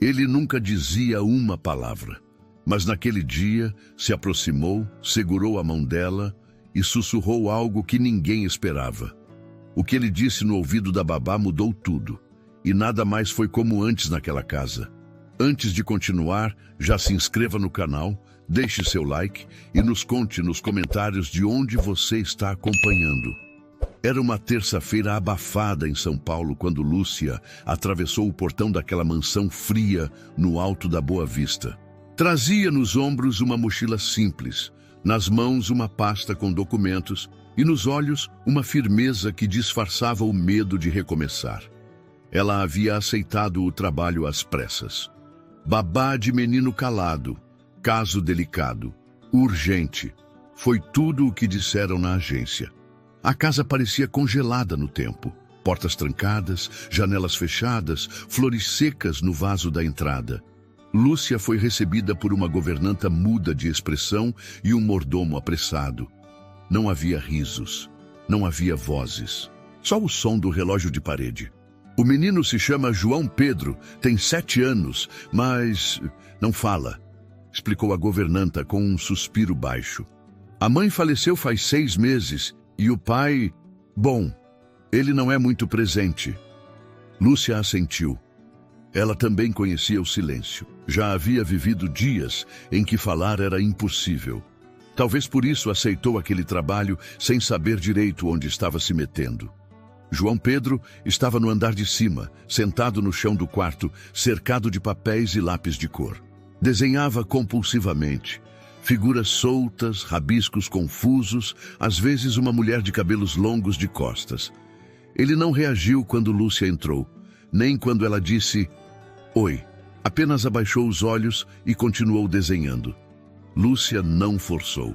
Ele nunca dizia uma palavra, mas naquele dia se aproximou, segurou a mão dela e sussurrou algo que ninguém esperava. O que ele disse no ouvido da babá mudou tudo, e nada mais foi como antes naquela casa. Antes de continuar, já se inscreva no canal, deixe seu like e nos conte nos comentários de onde você está acompanhando. Era uma terça-feira abafada em São Paulo quando Lúcia atravessou o portão daquela mansão fria no alto da Boa Vista. Trazia nos ombros uma mochila simples, nas mãos uma pasta com documentos e nos olhos uma firmeza que disfarçava o medo de recomeçar. Ela havia aceitado o trabalho às pressas. Babá de menino calado, caso delicado, urgente. Foi tudo o que disseram na agência. A casa parecia congelada no tempo. Portas trancadas, janelas fechadas, flores secas no vaso da entrada. Lúcia foi recebida por uma governanta muda de expressão e um mordomo apressado. Não havia risos, não havia vozes, só o som do relógio de parede. O menino se chama João Pedro, tem 7 anos, mas não fala, explicou a governanta com um suspiro baixo. A mãe faleceu faz 6 meses e o pai, bom, ele não é muito presente. Lúcia assentiu. Ela também conhecia o silêncio. Já havia vivido dias em que falar era impossível. Talvez por isso aceitou aquele trabalho sem saber direito onde estava se metendo. João Pedro estava no andar de cima, sentado no chão do quarto, cercado de papéis e lápis de cor. Desenhava compulsivamente. Figuras soltas, rabiscos confusos, às vezes uma mulher de cabelos longos de costas. Ele não reagiu quando Lúcia entrou, nem quando ela disse "Oi". Apenas abaixou os olhos e continuou desenhando. Lúcia não forçou.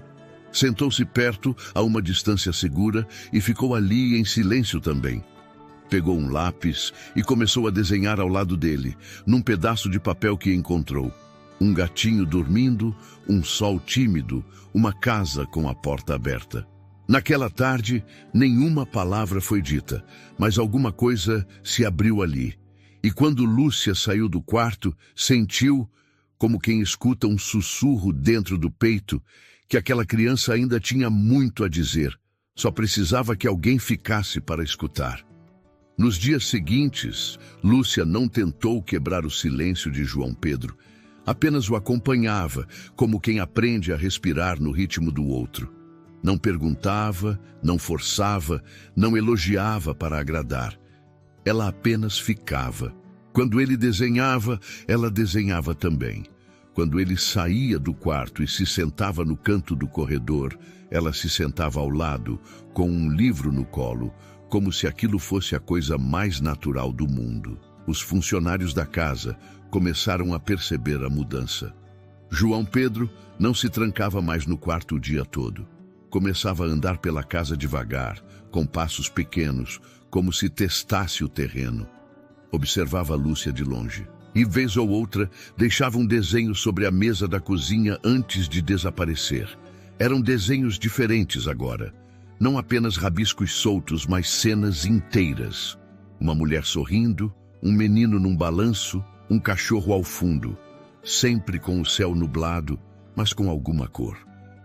Sentou-se perto, a uma distância segura, e ficou ali em silêncio também. Pegou um lápis e começou a desenhar ao lado dele, num pedaço de papel que encontrou. Um gatinho dormindo, um sol tímido, uma casa com a porta aberta. Naquela tarde, nenhuma palavra foi dita, mas alguma coisa se abriu ali. E quando Lúcia saiu do quarto, sentiu, como quem escuta um sussurro dentro do peito, que aquela criança ainda tinha muito a dizer, só precisava que alguém ficasse para escutar. Nos dias seguintes, Lúcia não tentou quebrar o silêncio de João Pedro, apenas o acompanhava, como quem aprende a respirar no ritmo do outro. Não perguntava, não forçava, não elogiava para agradar. Ela apenas ficava. Quando ele desenhava, ela desenhava também. Quando ele saía do quarto e se sentava no canto do corredor, ela se sentava ao lado, com um livro no colo, como se aquilo fosse a coisa mais natural do mundo. Os funcionários da casa começaram a perceber a mudança. João Pedro não se trancava mais no quarto o dia todo. Começava a andar pela casa devagar, com passos pequenos, como se testasse o terreno. Observava Lúcia de longe. E, vez ou outra, deixava um desenho sobre a mesa da cozinha antes de desaparecer. Eram desenhos diferentes agora. Não apenas rabiscos soltos, mas cenas inteiras. Uma mulher sorrindo, um menino num balanço, um cachorro ao fundo. Sempre com o céu nublado, mas com alguma cor.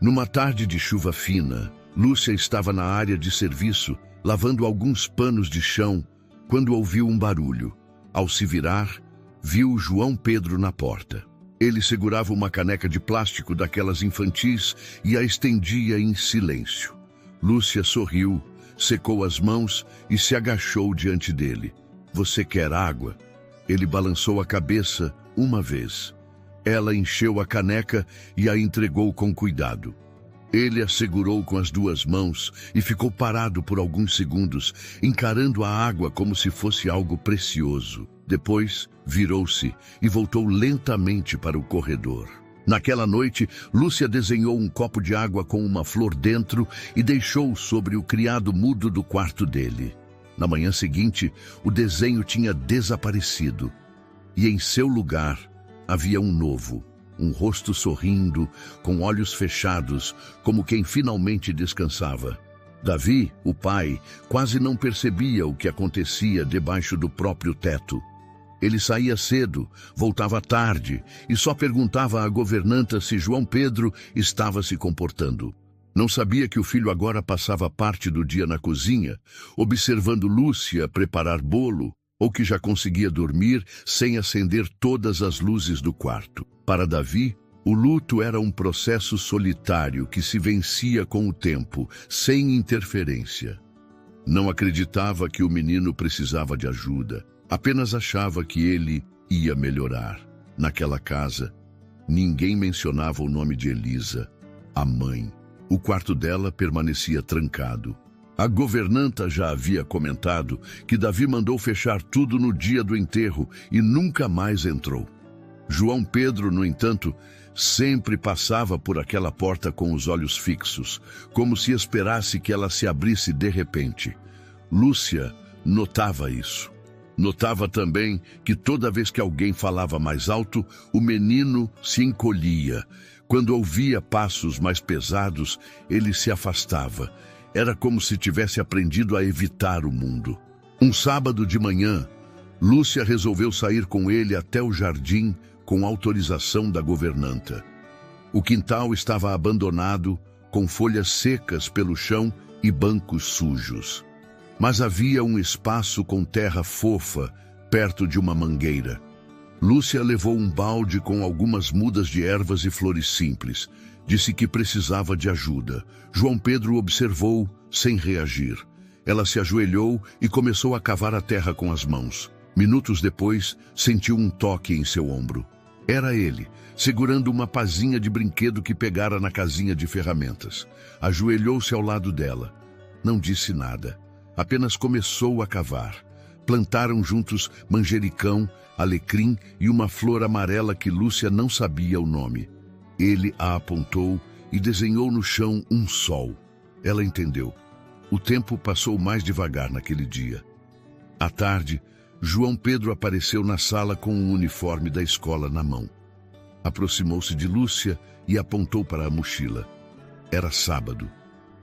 Numa tarde de chuva fina, Lúcia estava na área de serviço, lavando alguns panos de chão, quando ouviu um barulho. Ao se virar, viu João Pedro na porta. Ele segurava uma caneca de plástico daquelas infantis e a estendia em silêncio. Lúcia sorriu, secou as mãos e se agachou diante dele. "Você quer água?" Ele balançou a cabeça uma vez. Ela encheu a caneca e a entregou com cuidado. Ele a segurou com as 2 mãos e ficou parado por alguns segundos, encarando a água como se fosse algo precioso. Depois, virou-se e voltou lentamente para o corredor. Naquela noite, Lúcia desenhou um copo de água com uma flor dentro e deixou sobre o criado mudo do quarto dele. Na manhã seguinte, o desenho tinha desaparecido. E em seu lugar, havia um novo. Um rosto sorrindo, com olhos fechados, como quem finalmente descansava. Davi, o pai, quase não percebia o que acontecia debaixo do próprio teto. Ele saía cedo, voltava tarde e só perguntava à governanta se João Pedro estava se comportando. Não sabia que o filho agora passava parte do dia na cozinha, observando Lúcia preparar bolo, ou que já conseguia dormir sem acender todas as luzes do quarto. Para Davi, o luto era um processo solitário que se vencia com o tempo, sem interferência. Não acreditava que o menino precisava de ajuda, apenas achava que ele ia melhorar. Naquela casa, ninguém mencionava o nome de Elisa, a mãe. O quarto dela permanecia trancado. A governanta já havia comentado que Davi mandou fechar tudo no dia do enterro e nunca mais entrou. João Pedro, no entanto, sempre passava por aquela porta com os olhos fixos, como se esperasse que ela se abrisse de repente. Lúcia notava isso. Notava também que toda vez que alguém falava mais alto, o menino se encolhia. Quando ouvia passos mais pesados, ele se afastava. Era como se tivesse aprendido a evitar o mundo. Um sábado de manhã, Lúcia resolveu sair com ele até o jardim com autorização da governanta. O quintal estava abandonado, com folhas secas pelo chão e bancos sujos. Mas havia um espaço com terra fofa, perto de uma mangueira. Lúcia levou um balde com algumas mudas de ervas e flores simples. Disse que precisava de ajuda. João Pedro observou, sem reagir. Ela se ajoelhou e começou a cavar a terra com as mãos. Minutos depois, sentiu um toque em seu ombro. Era ele, segurando uma pazinha de brinquedo que pegara na casinha de ferramentas. Ajoelhou-se ao lado dela. Não disse nada. Apenas começou a cavar. Plantaram juntos manjericão, alecrim e uma flor amarela que Lúcia não sabia o nome. Ele a apontou e desenhou no chão um sol. Ela entendeu. O tempo passou mais devagar naquele dia. À tarde, João Pedro apareceu na sala com o uniforme da escola na mão. Aproximou-se de Lúcia e apontou para a mochila. Era sábado,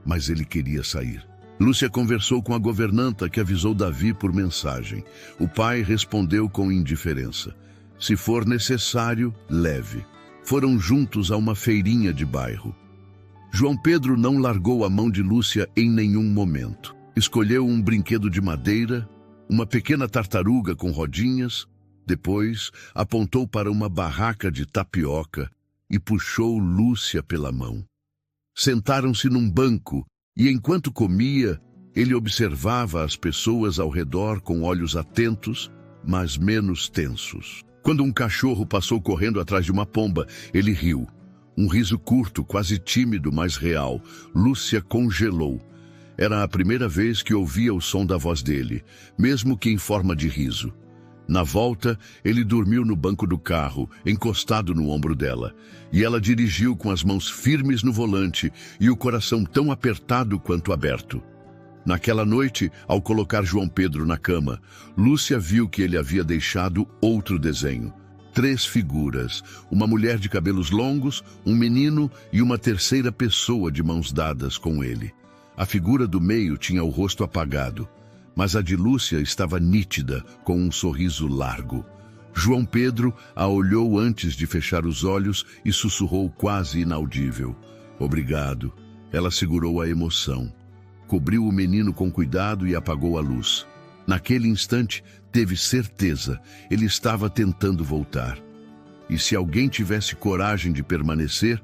mas ele queria sair. Lúcia conversou com a governanta, que avisou Davi por mensagem. O pai respondeu com indiferença. Se for necessário, leve. Foram juntos a uma feirinha de bairro. João Pedro não largou a mão de Lúcia em nenhum momento. Escolheu um brinquedo de madeira, uma pequena tartaruga com rodinhas. Depois, apontou para uma barraca de tapioca e puxou Lúcia pela mão. Sentaram-se num banco e, enquanto comia, ele observava as pessoas ao redor com olhos atentos, mas menos tensos. Quando um cachorro passou correndo atrás de uma pomba, ele riu. Um riso curto, quase tímido, mas real. Lúcia congelou. Era a primeira vez que ouvia o som da voz dele, mesmo que em forma de riso. Na volta, ele dormiu no banco do carro, encostado no ombro dela, e ela dirigiu com as mãos firmes no volante e o coração tão apertado quanto aberto. Naquela noite, ao colocar João Pedro na cama, Lúcia viu que ele havia deixado outro desenho. 3 figuras, uma mulher de cabelos longos, um menino e uma terceira pessoa de mãos dadas com ele. A figura do meio tinha o rosto apagado, mas a de Lúcia estava nítida, com um sorriso largo. João Pedro a olhou antes de fechar os olhos e sussurrou quase inaudível. Obrigado. Ela segurou a emoção. Cobriu o menino com cuidado e apagou a luz. Naquele instante, teve certeza, ele estava tentando voltar. E se alguém tivesse coragem de permanecer,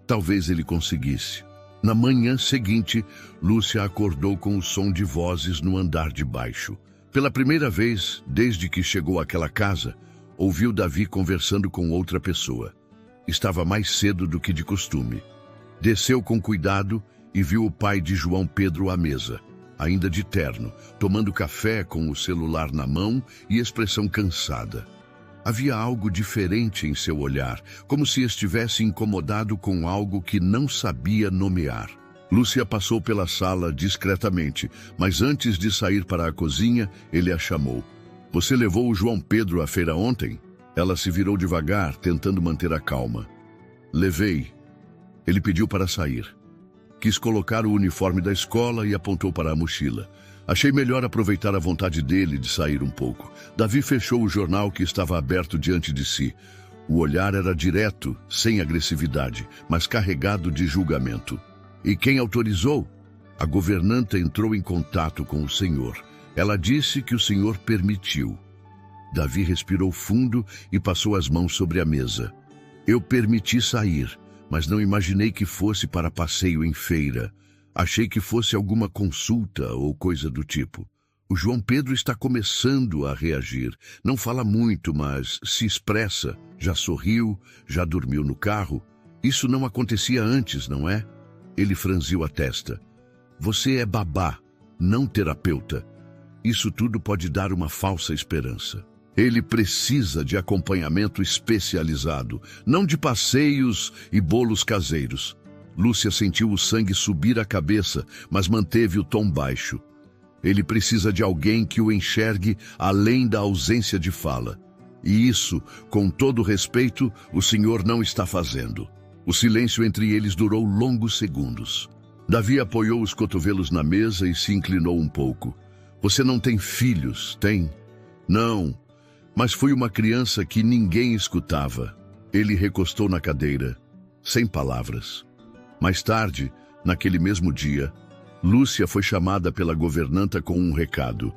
talvez ele conseguisse. Na manhã seguinte, Lúcia acordou com o som de vozes no andar de baixo. Pela primeira vez, desde que chegou àquela casa, ouviu Davi conversando com outra pessoa. Estava mais cedo do que de costume. Desceu com cuidado e viu o pai de João Pedro à mesa, ainda de terno, tomando café com o celular na mão e expressão cansada. Havia algo diferente em seu olhar, como se estivesse incomodado com algo que não sabia nomear. Lúcia passou pela sala discretamente, mas antes de sair para a cozinha, ele a chamou. Você levou o João Pedro à feira ontem? Ela se virou devagar, tentando manter a calma. Levei. Ele pediu para sair. Quis colocar o uniforme da escola e apontou para a mochila. Achei melhor aproveitar a vontade dele de sair um pouco. Davi fechou o jornal que estava aberto diante de si. O olhar era direto, sem agressividade, mas carregado de julgamento. E quem autorizou? A governanta entrou em contato com o Senhor. Ela disse que o Senhor permitiu. Davi respirou fundo e passou as mãos sobre a mesa. Eu permiti sair, mas não imaginei que fosse para passeio em feira. Achei que fosse alguma consulta ou coisa do tipo. O João Pedro está começando a reagir. Não fala muito, mas se expressa. Já sorriu, já dormiu no carro. Isso não acontecia antes, não é? Ele franziu a testa. Você é babá, não terapeuta. Isso tudo pode dar uma falsa esperança. Ele precisa de acompanhamento especializado, não de passeios e bolos caseiros. Lúcia sentiu o sangue subir à cabeça, mas manteve o tom baixo. Ele precisa de alguém que o enxergue além da ausência de fala. E isso, com todo respeito, o senhor não está fazendo. O silêncio entre eles durou longos segundos. Davi apoiou os cotovelos na mesa e se inclinou um pouco. Você não tem filhos, tem? Não, mas fui uma criança que ninguém escutava. Ele recostou na cadeira, sem palavras. Mais tarde, naquele mesmo dia, Lúcia foi chamada pela governanta com um recado.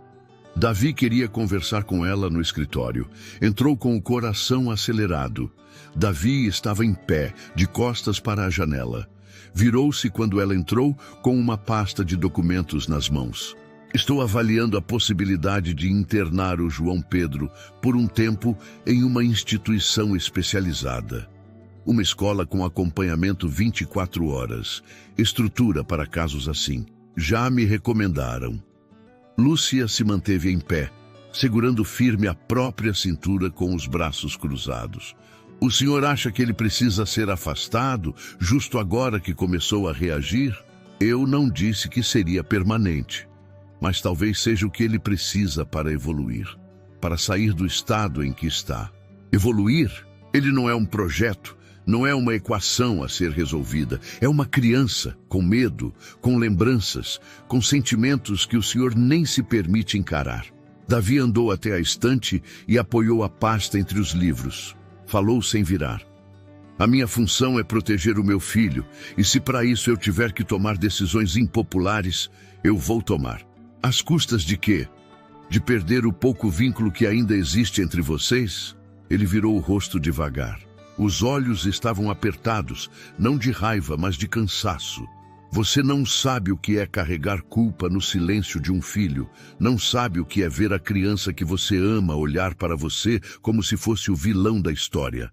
Davi queria conversar com ela no escritório. Entrou com o coração acelerado. Davi estava em pé, de costas para a janela. Virou-se quando ela entrou com uma pasta de documentos nas mãos. Estou avaliando a possibilidade de internar o João Pedro por um tempo em uma instituição especializada. Uma escola com acompanhamento 24 horas. Estrutura para casos assim. Já me recomendaram. Lúcia se manteve em pé, segurando firme a própria cintura com os braços cruzados. O senhor acha que ele precisa ser afastado, justo agora que começou a reagir? Eu não disse que seria permanente, mas talvez seja o que ele precisa para evoluir, para sair do estado em que está. Evoluir? Ele não é um projeto, não é uma equação a ser resolvida. É uma criança, com medo, com lembranças, com sentimentos que o senhor nem se permite encarar. Davi andou até a estante e apoiou a pasta entre os livros. Falou sem virar. A minha função é proteger o meu filho, e se para isso eu tiver que tomar decisões impopulares, eu vou tomar. Às custas de quê? De perder o pouco vínculo que ainda existe entre vocês? Ele virou o rosto devagar. Os olhos estavam apertados, não de raiva, mas de cansaço. Você não sabe o que é carregar culpa no silêncio de um filho. Não sabe o que é ver a criança que você ama olhar para você como se fosse o vilão da história.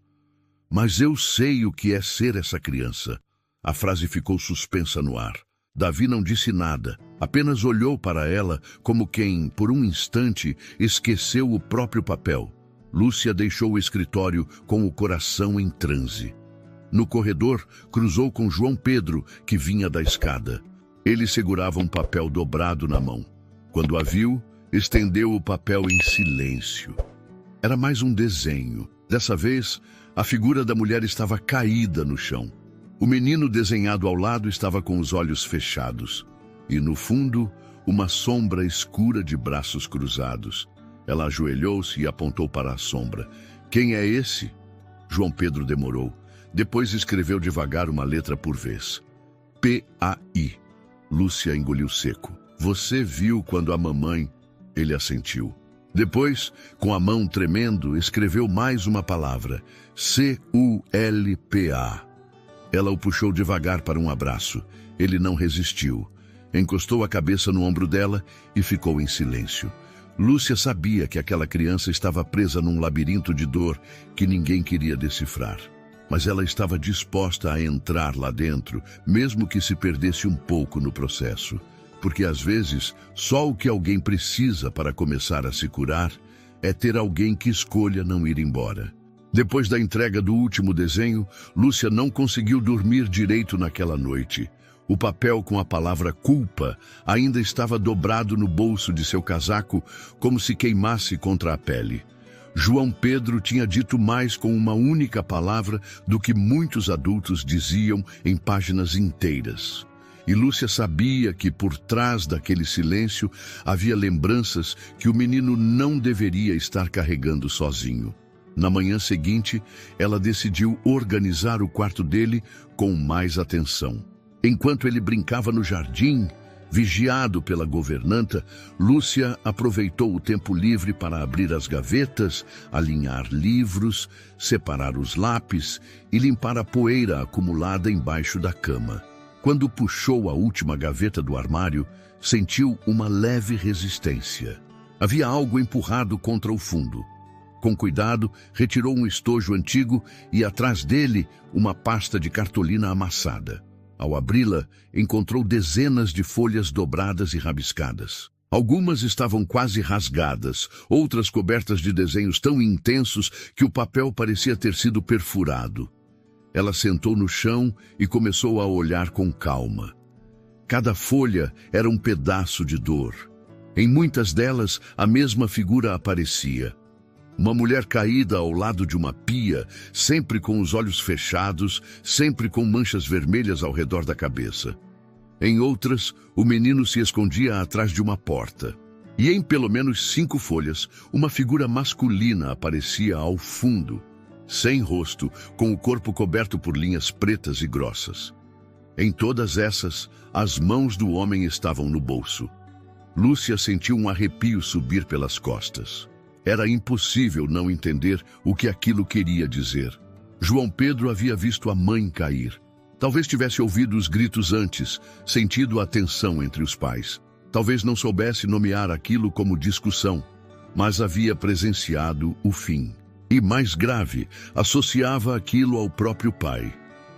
Mas eu sei o que é ser essa criança. A frase ficou suspensa no ar. Davi não disse nada, apenas olhou para ela como quem, por um instante, esqueceu o próprio papel. Lúcia deixou o escritório com o coração em transe. No corredor, cruzou com João Pedro, que vinha da escada. Ele segurava um papel dobrado na mão. Quando a viu, estendeu o papel em silêncio. Era mais um desenho. Dessa vez, a figura da mulher estava caída no chão. O menino desenhado ao lado estava com os olhos fechados. E, no fundo, uma sombra escura de braços cruzados. Ela ajoelhou-se e apontou para a sombra. Quem é esse? João Pedro demorou. Depois escreveu devagar uma letra por vez. P-A-I. Lúcia engoliu seco. Você viu quando a mamãe... Ele assentiu. Depois, com a mão tremendo, escreveu mais uma palavra. C-U-L-P-A. Ela o puxou devagar para um abraço. Ele não resistiu. Encostou a cabeça no ombro dela e ficou em silêncio. Lúcia sabia que aquela criança estava presa num labirinto de dor que ninguém queria decifrar. Mas ela estava disposta a entrar lá dentro, mesmo que se perdesse um pouco no processo. Porque às vezes, só o que alguém precisa para começar a se curar é ter alguém que escolha não ir embora. Depois da entrega do último desenho, Lúcia não conseguiu dormir direito naquela noite. O papel com a palavra culpa ainda estava dobrado no bolso de seu casaco, como se queimasse contra a pele. João Pedro tinha dito mais com uma única palavra do que muitos adultos diziam em páginas inteiras. E Lúcia sabia que por trás daquele silêncio havia lembranças que o menino não deveria estar carregando sozinho. Na manhã seguinte, ela decidiu organizar o quarto dele com mais atenção. Enquanto ele brincava no jardim, vigiado pela governanta, Lúcia aproveitou o tempo livre para abrir as gavetas, alinhar livros, separar os lápis e limpar a poeira acumulada embaixo da cama. Quando puxou a última gaveta do armário, sentiu uma leve resistência. Havia algo empurrado contra o fundo. Com cuidado, retirou um estojo antigo e, atrás dele, uma pasta de cartolina amassada. Ao abri-la, encontrou dezenas de folhas dobradas e rabiscadas. Algumas estavam quase rasgadas, outras cobertas de desenhos tão intensos que o papel parecia ter sido perfurado. Ela sentou no chão e começou a olhar com calma. Cada folha era um pedaço de dor. Em muitas delas, a mesma figura aparecia. Uma mulher caída ao lado de uma pia, sempre com os olhos fechados, sempre com manchas vermelhas ao redor da cabeça. Em outras, o menino se escondia atrás de uma porta. E em pelo menos 5 folhas, uma figura masculina aparecia ao fundo, sem rosto, com o corpo coberto por linhas pretas e grossas. Em todas essas, as mãos do homem estavam no bolso. Lúcia sentiu um arrepio subir pelas costas. Era impossível não entender o que aquilo queria dizer. João Pedro havia visto a mãe cair. Talvez tivesse ouvido os gritos antes, sentido a tensão entre os pais. Talvez não soubesse nomear aquilo como discussão, mas havia presenciado o fim. E mais grave, associava aquilo ao próprio pai.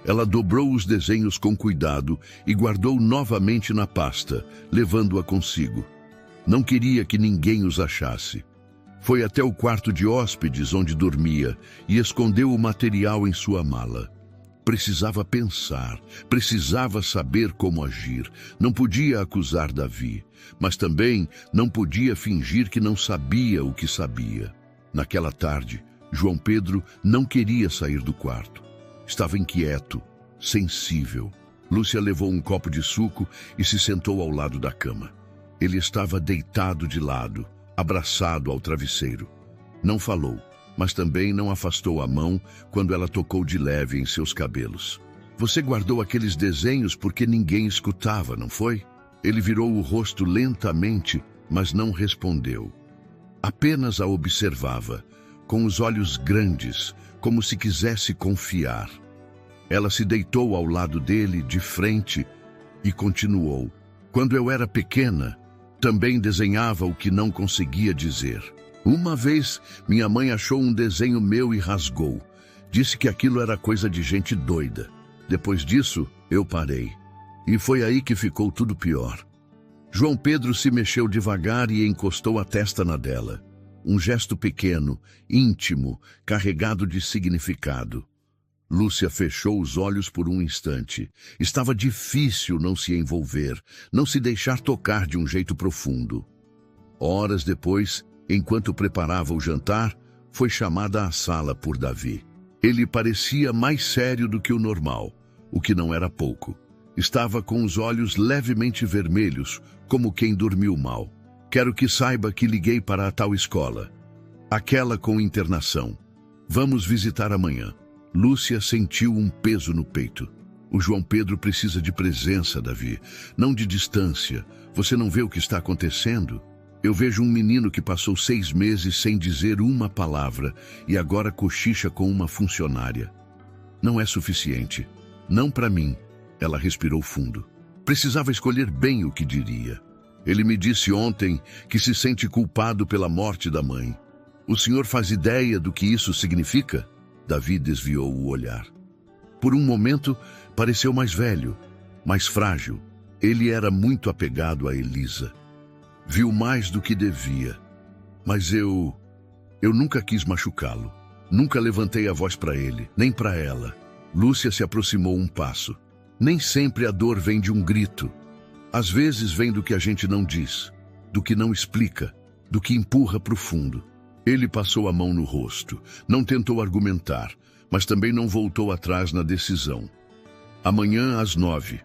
Ela dobrou os desenhos com cuidado e guardou novamente na pasta, levando-a consigo. Não queria que ninguém os achasse. Foi até o quarto de hóspedes onde dormia e escondeu o material em sua mala. Precisava pensar, precisava saber como agir. Não podia acusar Davi, mas também não podia fingir que não sabia o que sabia. Naquela tarde, João Pedro não queria sair do quarto. Estava inquieto, sensível. Lúcia levou um copo de suco e se sentou ao lado da cama. Ele estava deitado de lado, abraçado ao travesseiro. Não falou, mas também não afastou a mão quando ela tocou de leve em seus cabelos. Você guardou aqueles desenhos porque ninguém escutava, não foi? Ele virou o rosto lentamente, mas não respondeu. Apenas a observava, com os olhos grandes, como se quisesse confiar. Ela se deitou ao lado dele, de frente, e continuou. Quando eu era pequena, também desenhava o que não conseguia dizer. Uma vez, minha mãe achou um desenho meu e rasgou. Disse que aquilo era coisa de gente doida. Depois disso, eu parei. E foi aí que ficou tudo pior. João Pedro se mexeu devagar e encostou a testa na dela. Um gesto pequeno, íntimo, carregado de significado. Lúcia fechou os olhos por um instante. Estava difícil não se envolver, não se deixar tocar de um jeito profundo. Horas depois, enquanto preparava o jantar, foi chamada à sala por Davi. Ele parecia mais sério do que o normal, o que não era pouco. Estava com os olhos levemente vermelhos, como quem dormiu mal. Quero que saiba que liguei para a tal escola. Aquela com internação. Vamos visitar amanhã. Lúcia sentiu um peso no peito. O João Pedro precisa de presença, Davi, não de distância. Você não vê o que está acontecendo? Eu vejo um menino que passou 6 meses sem dizer uma palavra e agora cochicha com uma funcionária. Não é suficiente. Não para mim. Ela respirou fundo. Precisava escolher bem o que diria. Ele me disse ontem que se sente culpado pela morte da mãe. O senhor faz ideia do que isso significa? Davi desviou o olhar. Por um momento, pareceu mais velho, mais frágil. Ele era muito apegado a Elisa. Viu mais do que devia. Mas eu nunca quis machucá-lo. Nunca levantei a voz para ele, nem para ela. Lúcia se aproximou um passo. Nem sempre a dor vem de um grito. Às vezes vem do que a gente não diz, do que não explica, do que empurra para o fundo. Ele passou a mão no rosto, não tentou argumentar, mas também não voltou atrás na decisão. Amanhã às 9.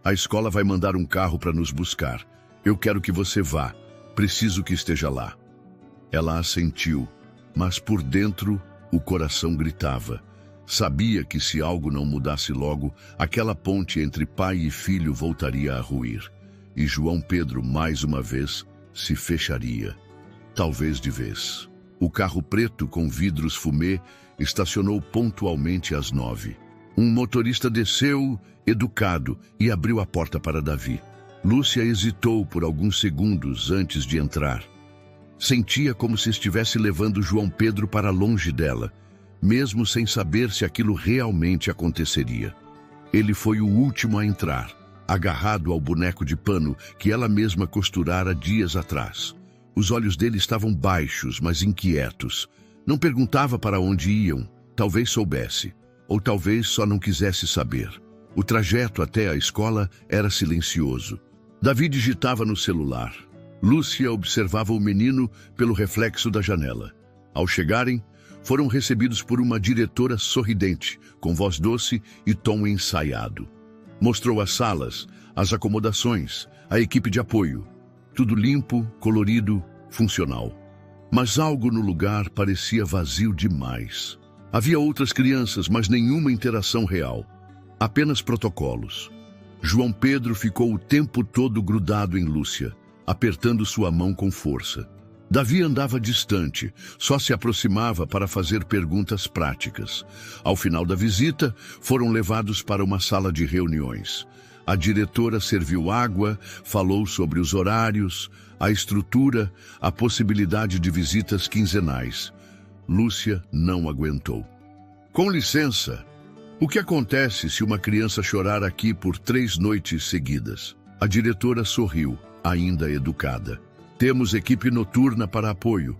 A escola vai mandar um carro para nos buscar. Eu quero que você vá. Preciso que esteja lá. Ela assentiu, mas por dentro o coração gritava. Sabia que se algo não mudasse logo, aquela ponte entre pai e filho voltaria a ruir. E João Pedro, mais uma vez, se fecharia. Talvez de vez. O carro preto com vidros fumê estacionou pontualmente às 9. Um motorista desceu, educado, e abriu a porta para Davi. Lúcia hesitou por alguns segundos antes de entrar. Sentia como se estivesse levando João Pedro para longe dela, mesmo sem saber se aquilo realmente aconteceria. Ele foi o último a entrar, agarrado ao boneco de pano que ela mesma costurara dias atrás. Os olhos dele estavam baixos, mas inquietos. Não perguntava para onde iam, talvez soubesse, ou talvez só não quisesse saber. O trajeto até a escola era silencioso. Davi digitava no celular. Lúcia observava o menino pelo reflexo da janela. Ao chegarem, foram recebidos por uma diretora sorridente, com voz doce e tom ensaiado. Mostrou as salas, as acomodações, a equipe de apoio. Tudo limpo, colorido, funcional. Mas algo no lugar parecia vazio demais. Havia outras crianças, mas nenhuma interação real. Apenas protocolos. João Pedro ficou o tempo todo grudado em Lúcia, apertando sua mão com força. Davi andava distante, só se aproximava para fazer perguntas práticas. Ao final da visita, foram levados para uma sala de reuniões. A diretora serviu água, falou sobre os horários, a estrutura, a possibilidade de visitas quinzenais. Lúcia não aguentou. Com licença, o que acontece se uma criança chorar aqui por 3 noites seguidas? A diretora sorriu, ainda educada. Temos equipe noturna para apoio,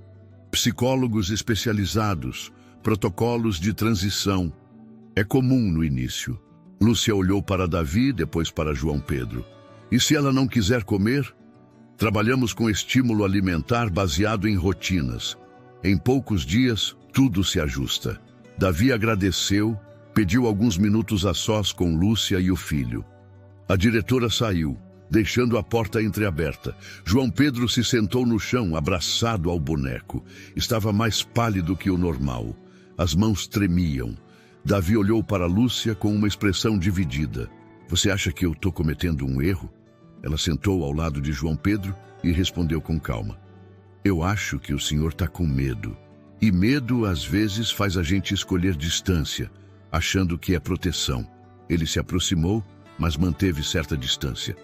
psicólogos especializados, protocolos de transição. É comum no início. Lúcia olhou para Davi, depois para João Pedro. E se ela não quiser comer? Trabalhamos com estímulo alimentar baseado em rotinas. Em poucos dias, tudo se ajusta. Davi agradeceu, pediu alguns minutos a sós com Lúcia e o filho. A diretora saiu, deixando a porta entreaberta. João Pedro se sentou no chão, abraçado ao boneco. Estava mais pálido que o normal. As mãos tremiam. Davi olhou para Lúcia com uma expressão dividida. Você acha que eu estou cometendo um erro? Ela sentou ao lado de João Pedro e respondeu com calma. Eu acho que o senhor está com medo. E medo, às vezes, faz a gente escolher distância, achando que é proteção. Ele se aproximou, mas manteve certa distância.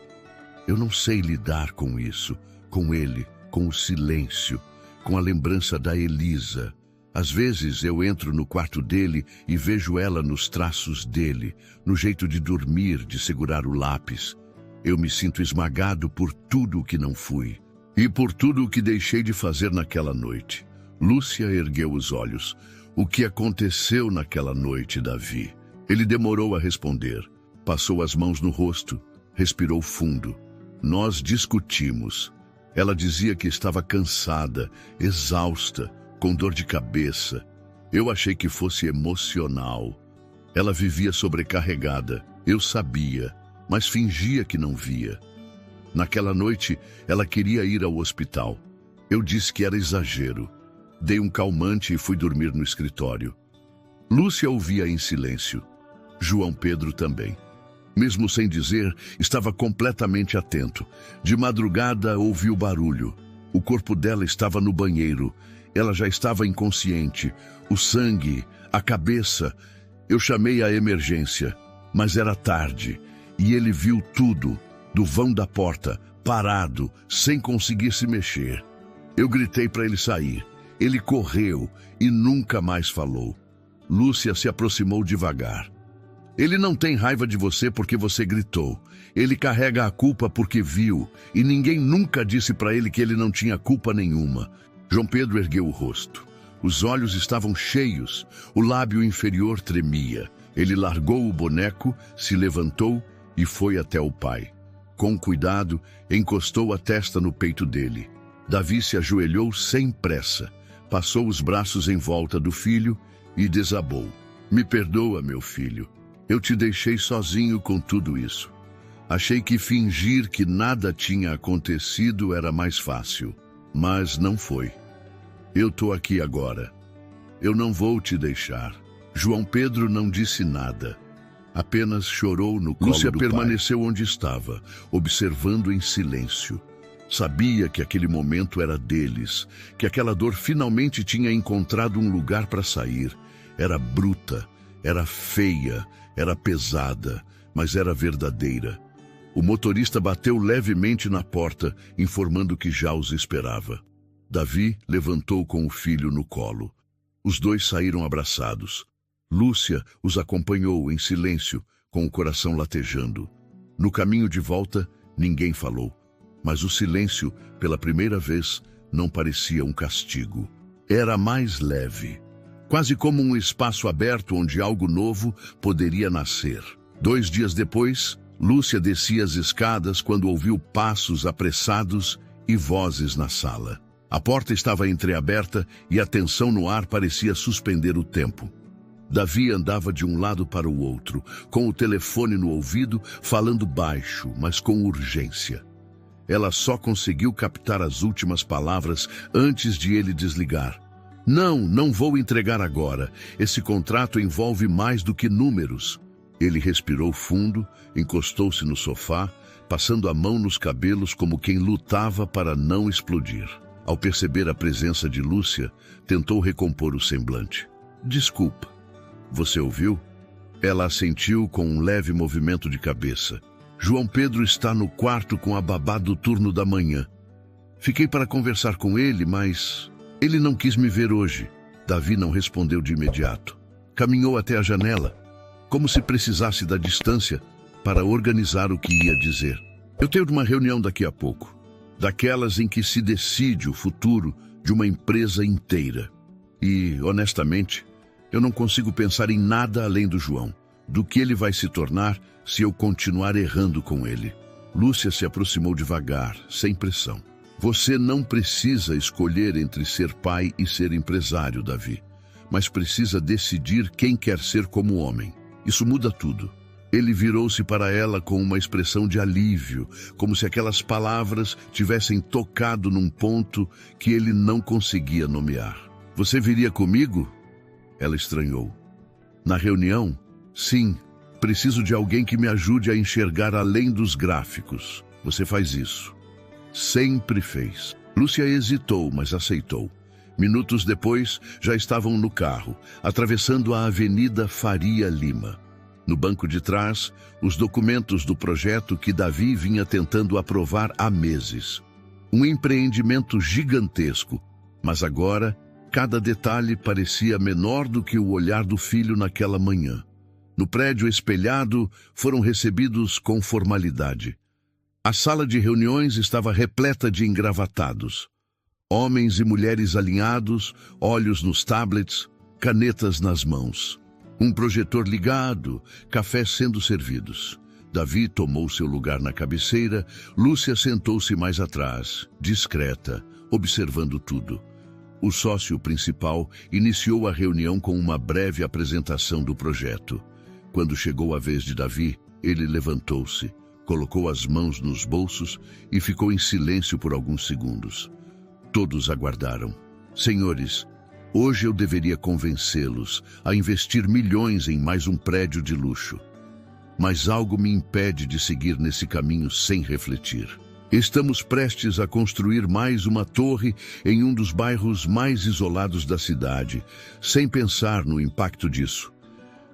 Eu não sei lidar com isso, com ele, com o silêncio, com a lembrança da Elisa. Às vezes eu entro no quarto dele e vejo ela nos traços dele, no jeito de dormir, de segurar o lápis. Eu me sinto esmagado por tudo o que não fui e por tudo o que deixei de fazer naquela noite. Lúcia ergueu os olhos. O que aconteceu naquela noite, Davi? Ele demorou a responder. Passou as mãos no rosto, respirou fundo. Nós discutimos. Ela dizia que estava cansada, exausta, com dor de cabeça. Eu achei que fosse emocional. Ela vivia sobrecarregada. Eu sabia, mas fingia que não via. Naquela noite, ela queria ir ao hospital. Eu disse que era exagero. Dei um calmante e fui dormir no escritório. Lúcia ouvia em silêncio. João Pedro também. Mesmo sem dizer, estava completamente atento. De madrugada, ouviu barulho. O corpo dela estava no banheiro. Ela já estava inconsciente. O sangue, a cabeça. Eu chamei a emergência, mas era tarde. E ele viu tudo, do vão da porta, parado, sem conseguir se mexer. Eu gritei para ele sair. Ele correu e nunca mais falou. Lúcia se aproximou devagar. Ele não tem raiva de você porque você gritou. Ele carrega a culpa porque viu, e ninguém nunca disse para ele que ele não tinha culpa nenhuma. João Pedro ergueu o rosto. Os olhos estavam cheios, o lábio inferior tremia. Ele largou o boneco, se levantou e foi até o pai. Com cuidado, encostou a testa no peito dele. Davi se ajoelhou sem pressa. Passou os braços em volta do filho e desabou. Me perdoa, meu filho. Eu te deixei sozinho com tudo isso. Achei que fingir que nada tinha acontecido era mais fácil, mas não foi. Eu tô aqui agora. Eu não vou te deixar. João Pedro não disse nada. Apenas chorou no colo do pai. Lúcia permaneceu onde estava, observando em silêncio. Sabia que aquele momento era deles, que aquela dor finalmente tinha encontrado um lugar para sair. Era bruta, era feia, era pesada, mas era verdadeira. O motorista bateu levemente na porta, informando que já os esperava. Davi levantou com o filho no colo. Os dois saíram abraçados. Lúcia os acompanhou em silêncio, com o coração latejando. No caminho de volta, ninguém falou. Mas o silêncio, pela primeira vez, não parecia um castigo. Era mais leve. Quase como um espaço aberto onde algo novo poderia nascer. 2 dias depois, Lúcia descia as escadas quando ouviu passos apressados e vozes na sala. A porta estava entreaberta e a tensão no ar parecia suspender o tempo. Davi andava de um lado para o outro, com o telefone no ouvido, falando baixo, mas com urgência. Ela só conseguiu captar as últimas palavras antes de ele desligar. Não vou entregar agora. Esse contrato envolve mais do que números. Ele respirou fundo, encostou-se no sofá, passando a mão nos cabelos como quem lutava para não explodir. Ao perceber a presença de Lúcia, tentou recompor o semblante. Desculpa. Você ouviu? Ela assentiu com um leve movimento de cabeça. João Pedro está no quarto com a babá do turno da manhã. Fiquei para conversar com ele, mas ele não quis me ver hoje. Davi não respondeu de imediato. Caminhou até a janela, como se precisasse da distância para organizar o que ia dizer. Eu tenho uma reunião daqui a pouco, daquelas em que se decide o futuro de uma empresa inteira. E, honestamente, eu não consigo pensar em nada além do João, do que ele vai se tornar se eu continuar errando com ele. Lúcia se aproximou devagar, sem pressão. Você não precisa escolher entre ser pai e ser empresário, Davi, mas precisa decidir quem quer ser como homem. Isso muda tudo. Ele virou-se para ela com uma expressão de alívio, como se aquelas palavras tivessem tocado num ponto que ele não conseguia nomear. Você viria comigo? Ela estranhou. Na reunião? Sim. Preciso de alguém que me ajude a enxergar além dos gráficos. Você faz isso. Sempre fez. Lúcia hesitou, mas aceitou. Minutos depois, já estavam no carro, atravessando a Avenida Faria Lima. No banco de trás, os documentos do projeto que Davi vinha tentando aprovar há meses. Um empreendimento gigantesco, mas agora, cada detalhe parecia menor do que o olhar do filho naquela manhã. No prédio espelhado, foram recebidos com formalidade. A sala de reuniões estava repleta de engravatados. Homens e mulheres alinhados, olhos nos tablets, canetas nas mãos. Um projetor ligado, cafés sendo servidos. Davi tomou seu lugar na cabeceira, Lúcia sentou-se mais atrás, discreta, observando tudo. O sócio principal iniciou a reunião com uma breve apresentação do projeto. Quando chegou a vez de Davi, ele levantou-se, colocou as mãos nos bolsos e ficou em silêncio por alguns segundos. Todos aguardaram. Senhores, hoje eu deveria convencê-los a investir milhões em mais um prédio de luxo. Mas algo me impede de seguir nesse caminho sem refletir. Estamos prestes a construir mais uma torre em um dos bairros mais isolados da cidade, sem pensar no impacto disso.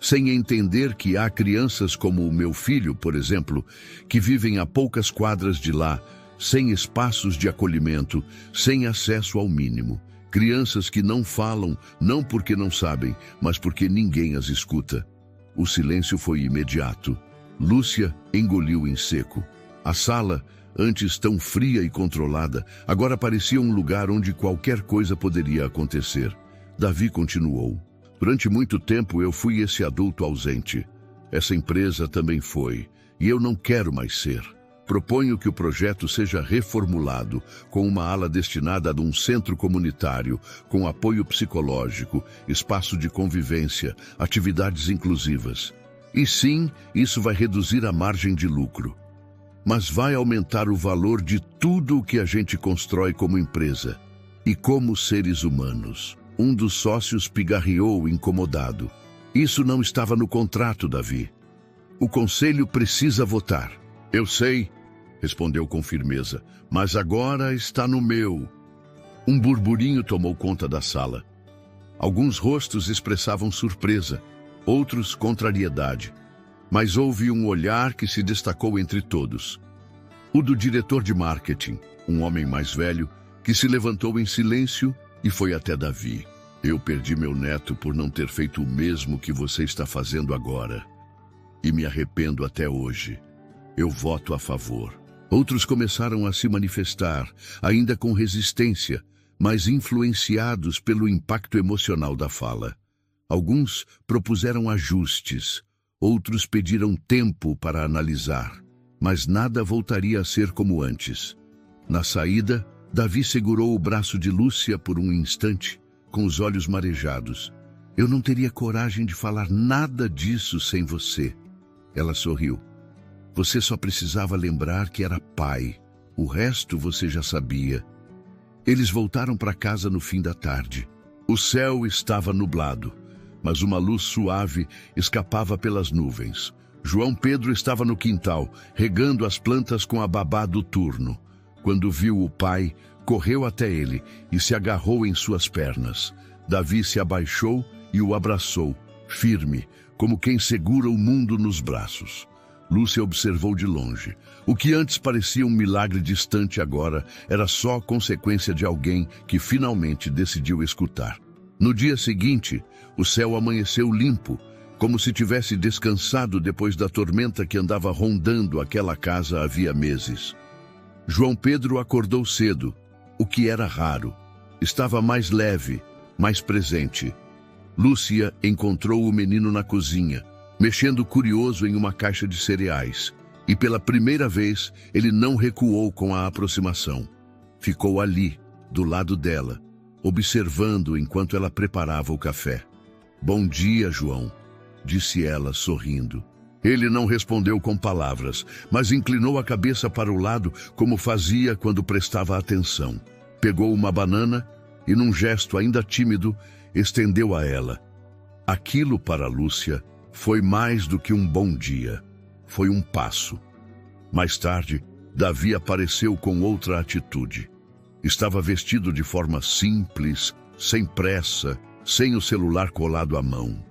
Sem entender que há crianças como o meu filho, por exemplo, que vivem a poucas quadras de lá, sem espaços de acolhimento, sem acesso ao mínimo. Crianças que não falam, não porque não sabem, mas porque ninguém as escuta. O silêncio foi imediato. Lúcia engoliu em seco. A sala, antes tão fria e controlada, agora parecia um lugar onde qualquer coisa poderia acontecer. Davi continuou. Durante muito tempo eu fui esse adulto ausente. Essa empresa também foi, e eu não quero mais ser. Proponho que o projeto seja reformulado, com uma ala destinada a um centro comunitário, com apoio psicológico, espaço de convivência, atividades inclusivas. E sim, isso vai reduzir a margem de lucro. mas vai aumentar o valor de tudo o que a gente constrói como empresa e como seres humanos. Um dos sócios pigarreou incomodado. Isso não estava no contrato, Davi. O conselho precisa votar. Eu sei, respondeu com firmeza, mas agora está no meu. Um burburinho tomou conta da sala. Alguns rostos expressavam surpresa, outros contrariedade. Mas houve um olhar que se destacou entre todos. O do diretor de marketing, um homem mais velho, que se levantou em silêncio e foi até Davi. Eu perdi meu neto por não ter feito o mesmo que você está fazendo agora. E me arrependo até hoje. Eu voto a favor. Outros começaram a se manifestar, ainda com resistência, mas influenciados pelo impacto emocional da fala. Alguns propuseram ajustes, outros pediram tempo para analisar, mas nada voltaria a ser como antes. Na saída, Davi segurou o braço de Lúcia por um instante, com os olhos marejados. Eu não teria coragem de falar nada disso sem você. Ela sorriu. Você só precisava lembrar que era pai. O resto você já sabia. Eles voltaram para casa no fim da tarde. O céu estava nublado, mas uma luz suave escapava pelas nuvens. João Pedro estava no quintal, regando as plantas com a babá do turno. Quando viu o pai, correu até ele e se agarrou em suas pernas. Davi se abaixou e o abraçou, firme, como quem segura o mundo nos braços. Lúcia observou de longe. O que antes parecia um milagre distante agora era só consequência de alguém que finalmente decidiu escutar. No dia seguinte, o céu amanheceu limpo, como se tivesse descansado depois da tormenta que andava rondando aquela casa havia meses. João Pedro acordou cedo, o que era raro. Estava mais leve, mais presente. Lúcia encontrou o menino na cozinha, mexendo curioso em uma caixa de cereais, e pela primeira vez ele não recuou com a aproximação. Ficou ali, do lado dela, observando enquanto ela preparava o café. Bom dia, João, disse ela, sorrindo. Ele não respondeu com palavras, mas inclinou a cabeça para o lado como fazia quando prestava atenção. Pegou uma banana e, num gesto ainda tímido, estendeu a ela. Aquilo para Lúcia foi mais do que um bom dia. Foi um passo. Mais tarde, Davi apareceu com outra atitude. Estava vestido de forma simples, sem pressa, sem o celular colado à mão.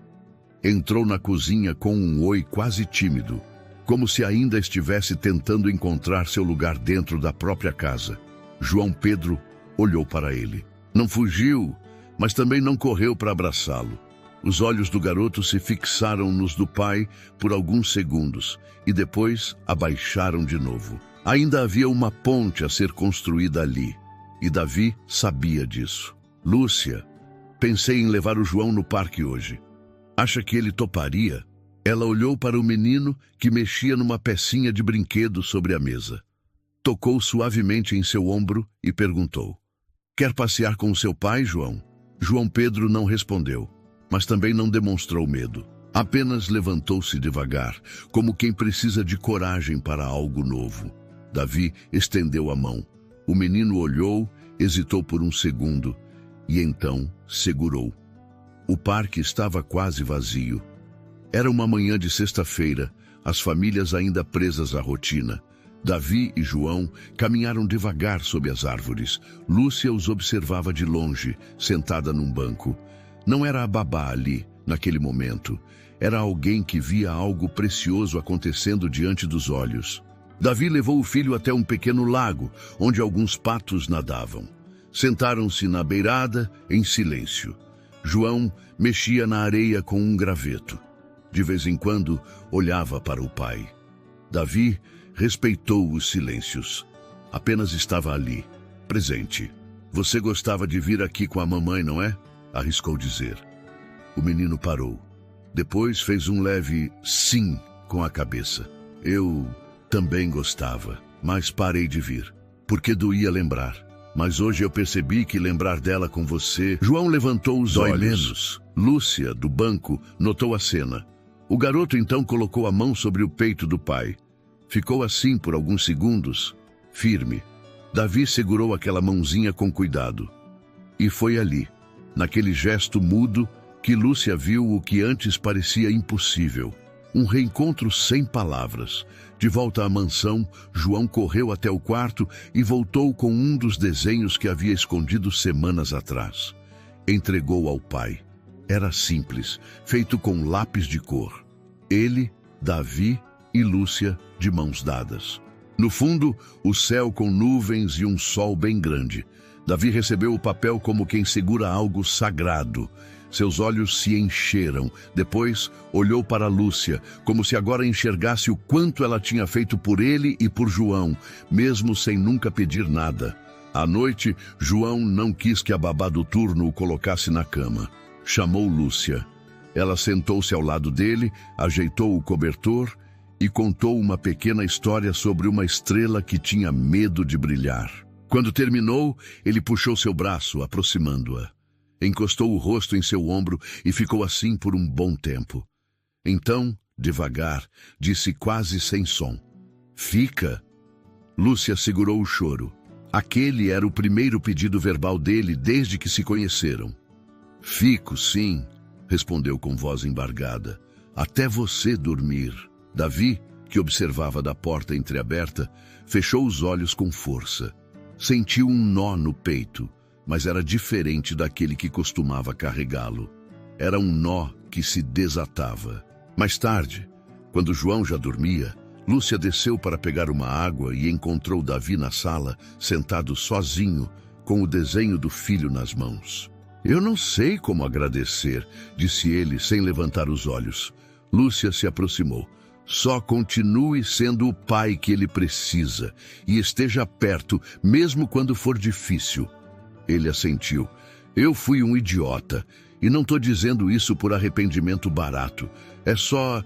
Entrou na cozinha com um oi quase tímido, como se ainda estivesse tentando encontrar seu lugar dentro da própria casa. João Pedro olhou para ele. Não fugiu, mas também não correu para abraçá-lo. Os olhos do garoto se fixaram nos do pai por alguns segundos e depois abaixaram de novo. Ainda havia uma ponte a ser construída ali, e Davi sabia disso. Lúcia, pensei em levar o João no parque hoje. Acha que ele toparia? Ela olhou para o menino que mexia numa pecinha de brinquedo sobre a mesa. Tocou suavemente em seu ombro e perguntou: Quer passear com o seu pai, João? João Pedro não respondeu, mas também não demonstrou medo. Apenas levantou-se devagar, como quem precisa de coragem para algo novo. Davi estendeu a mão. O menino olhou, hesitou por um segundo e então segurou. O parque estava quase vazio. Era uma manhã de sexta-feira, as famílias ainda presas à rotina. Davi e João caminharam devagar sob as árvores. Lúcia os observava de longe, sentada num banco. Não era a babá ali, naquele momento. Era alguém que via algo precioso acontecendo diante dos olhos. Davi levou o filho até um pequeno lago, onde alguns patos nadavam. Sentaram-se na beirada, em silêncio. João mexia na areia com um graveto. De vez em quando, olhava para o pai. Davi respeitou os silêncios. Apenas estava ali, presente. Você gostava de vir aqui com a mamãe, não é? Arriscou dizer. O menino parou. Depois fez um leve sim com a cabeça. Eu também gostava, mas parei de vir, porque doía lembrar. Mas hoje eu percebi que lembrar dela com você... João levantou os olhos. Menos. Lúcia, do banco, notou a cena. O garoto então colocou a mão sobre o peito do pai. Ficou assim por alguns segundos, firme. Davi segurou aquela mãozinha com cuidado. E foi ali, naquele gesto mudo, que Lúcia viu o que antes parecia impossível. Um reencontro sem palavras. De volta à mansão, João correu até o quarto e voltou com um dos desenhos que havia escondido semanas atrás. Entregou ao pai. Era simples, feito com lápis de cor. Ele, Davi e Lúcia de mãos dadas. No fundo, o céu com nuvens e um sol bem grande. Davi recebeu o papel como quem segura algo sagrado. Seus olhos se encheram. Depois, olhou para Lúcia, como se agora enxergasse o quanto ela tinha feito por ele e por João, mesmo sem nunca pedir nada. À noite, João não quis que a babá do turno o colocasse na cama. Chamou Lúcia. Ela sentou-se ao lado dele, ajeitou o cobertor e contou uma pequena história sobre uma estrela que tinha medo de brilhar. Quando terminou, ele puxou seu braço, aproximando-a. Encostou o rosto em seu ombro e ficou assim por um bom tempo. Então, devagar, disse quase sem som: "Fica." Lúcia segurou o choro. Aquele era o primeiro pedido verbal dele desde que se conheceram. "Fico, sim," respondeu com voz embargada, "até você dormir." Davi, que observava da porta entreaberta, fechou os olhos com força. Sentiu um nó no peito, mas era diferente daquele que costumava carregá-lo. Era um nó que se desatava. Mais tarde, quando João já dormia, Lúcia desceu para pegar uma água e encontrou Davi na sala, sentado sozinho, com o desenho do filho nas mãos. "Eu não sei como agradecer," disse ele, sem levantar os olhos. Lúcia se aproximou. "Só continue sendo o pai que ele precisa e esteja perto, mesmo quando for difícil." Ele assentiu. "Eu fui um idiota e não estou dizendo isso por arrependimento barato. É só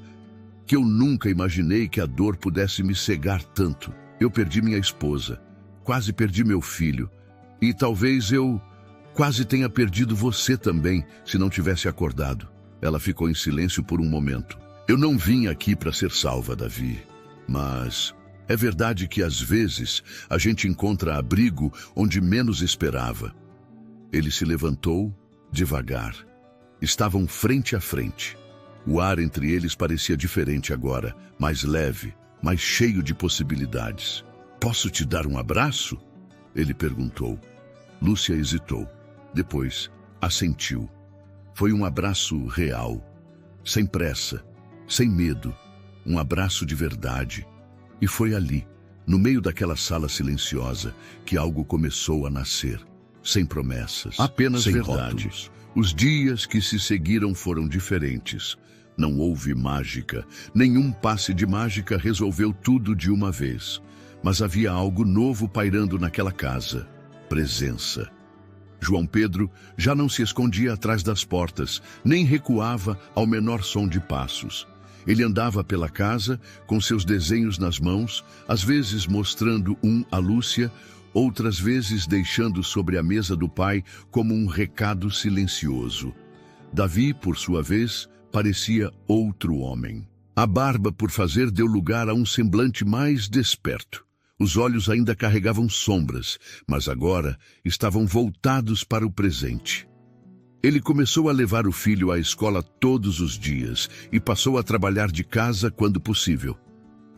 que eu nunca imaginei que a dor pudesse me cegar tanto. Eu perdi minha esposa, quase perdi meu filho e talvez eu quase tenha perdido você também se não tivesse acordado." Ela ficou em silêncio por um momento. "Eu não vim aqui para ser salva, Davi, mas é verdade que às vezes a gente encontra abrigo onde menos esperava." Ele se levantou devagar. Estavam frente a frente. O ar entre eles parecia diferente agora, mais leve, mais cheio de possibilidades. "Posso te dar um abraço?" ele perguntou. Lúcia hesitou. Depois, assentiu. Foi um abraço real, sem pressa, sem medo, um abraço de verdade. E foi ali, no meio daquela sala silenciosa, que algo começou a nascer, sem promessas, apenas sem verdade. Rótulos. Os dias que se seguiram foram diferentes. Não houve mágica, nenhum passe de mágica resolveu tudo de uma vez. Mas havia algo novo pairando naquela casa: presença. João Pedro já não se escondia atrás das portas, nem recuava ao menor som de passos. Ele andava pela casa, com seus desenhos nas mãos, às vezes mostrando um a Lúcia, outras vezes deixando sobre a mesa do pai como um recado silencioso. Davi, por sua vez, parecia outro homem. A barba por fazer deu lugar a um semblante mais desperto. Os olhos ainda carregavam sombras, mas agora estavam voltados para o presente. Ele começou a levar o filho à escola todos os dias e passou a trabalhar de casa quando possível.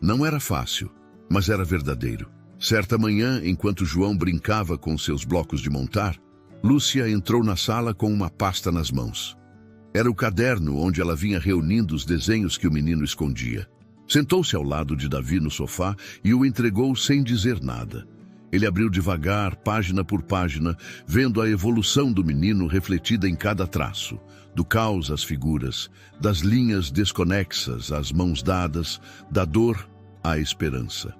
Não era fácil, mas era verdadeiro. Certa manhã, enquanto João brincava com seus blocos de montar, Lúcia entrou na sala com uma pasta nas mãos. Era o caderno onde ela vinha reunindo os desenhos que o menino escondia. Sentou-se ao lado de Davi no sofá e o entregou sem dizer nada. Ele abriu devagar, página por página, vendo a evolução do menino refletida em cada traço, do caos às figuras, das linhas desconexas às mãos dadas, da dor à esperança.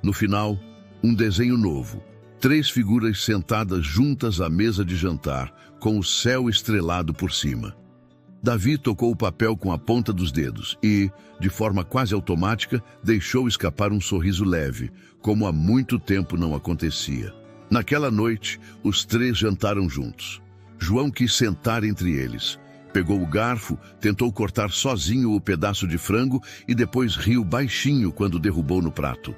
No final, um desenho novo, 3 figuras sentadas juntas à mesa de jantar, com o céu estrelado por cima. Davi tocou o papel com a ponta dos dedos e, de forma quase automática, deixou escapar um sorriso leve, como há muito tempo não acontecia. Naquela noite, os 3 jantaram juntos. João quis sentar entre eles. Pegou o garfo, tentou cortar sozinho o pedaço de frango e depois riu baixinho quando derrubou no prato.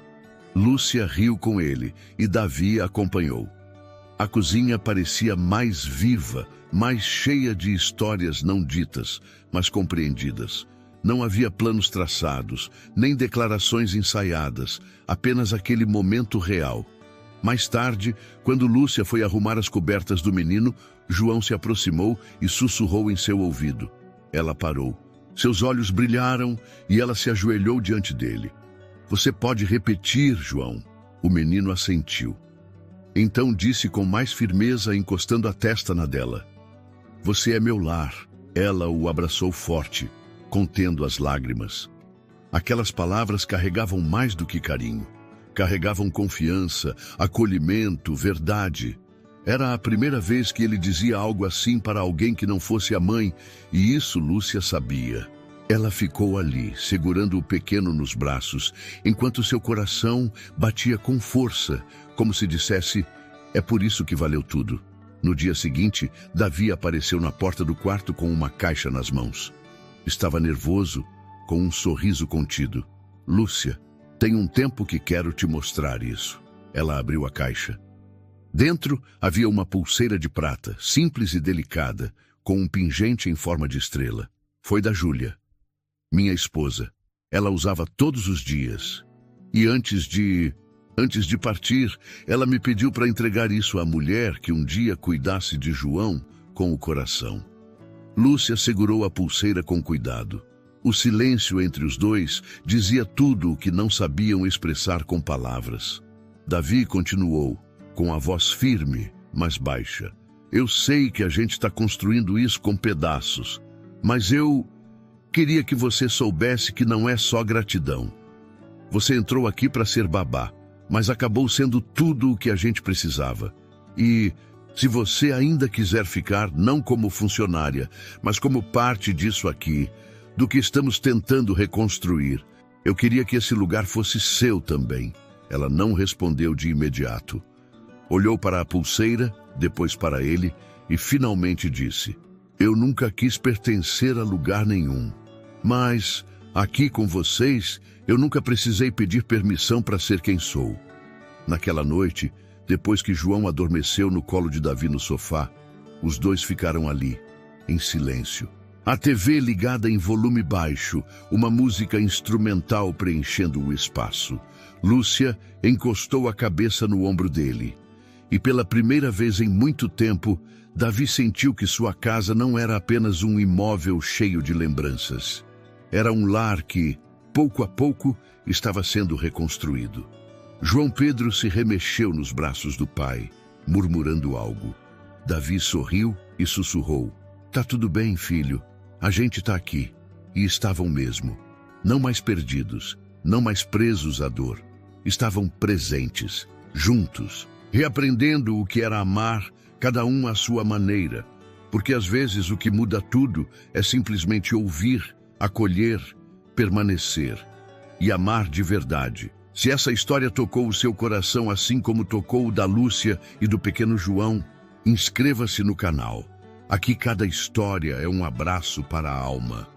Lúcia riu com ele e Davi acompanhou. A cozinha parecia mais viva, mais cheia de histórias não ditas, mas compreendidas. Não havia planos traçados, nem declarações ensaiadas, apenas aquele momento real. Mais tarde, quando Lúcia foi arrumar as cobertas do menino, João se aproximou e sussurrou em seu ouvido. Ela parou. Seus olhos brilharam e ela se ajoelhou diante dele. Você pode repetir, João. O menino assentiu. Então disse com mais firmeza, encostando a testa na dela. Você é meu lar. Ela o abraçou forte, contendo as lágrimas. Aquelas palavras carregavam mais do que carinho. Carregavam confiança, acolhimento, verdade. Era a primeira vez que ele dizia algo assim para alguém que não fosse a mãe, e isso Lúcia sabia. Ela ficou ali, segurando o pequeno nos braços, enquanto seu coração batia com força, como se dissesse, é por isso que valeu tudo. No dia seguinte, Davi apareceu na porta do quarto com uma caixa nas mãos. Estava nervoso, com um sorriso contido. Lúcia, tem um tempo que quero te mostrar isso. Ela abriu a caixa. Dentro havia uma pulseira de prata, simples e delicada, com um pingente em forma de estrela. Foi da Júlia, minha esposa. Ela usava todos os dias. E antes de partir, ela me pediu para entregar isso à mulher que um dia cuidasse de João com o coração. Lúcia segurou a pulseira com cuidado. O silêncio entre os dois dizia tudo o que não sabiam expressar com palavras. Davi continuou, com a voz firme, mas baixa. Eu sei que a gente está construindo isso com pedaços, mas eu queria que você soubesse que não é só gratidão. Você entrou aqui para ser babá, mas acabou sendo tudo o que a gente precisava. E se você ainda quiser ficar, não como funcionária, mas como parte disso aqui, do que estamos tentando reconstruir, eu queria que esse lugar fosse seu também. Ela não respondeu de imediato. Olhou para a pulseira, depois para ele, e finalmente disse, eu nunca quis pertencer a lugar nenhum. Mas, aqui com vocês, eu nunca precisei pedir permissão para ser quem sou. Naquela noite, depois que João adormeceu no colo de Davi no sofá, os dois ficaram ali, em silêncio. A TV ligada em volume baixo, uma música instrumental preenchendo o espaço. Lúcia encostou a cabeça no ombro dele. E pela primeira vez em muito tempo, Davi sentiu que sua casa não era apenas um imóvel cheio de lembranças. Era um lar que, pouco a pouco, estava sendo reconstruído. João Pedro se remexeu nos braços do pai, murmurando algo. Davi sorriu e sussurrou. Tá tudo bem, filho. A gente tá aqui. E estavam mesmo. Não mais perdidos, não mais presos à dor. Estavam presentes, juntos, reaprendendo o que era amar, cada um à sua maneira. Porque às vezes o que muda tudo é simplesmente ouvir, acolher, permanecer e amar de verdade. Se essa história tocou o seu coração assim como tocou o da Lúcia e do pequeno João, inscreva-se no canal. Aqui cada história é um abraço para a alma.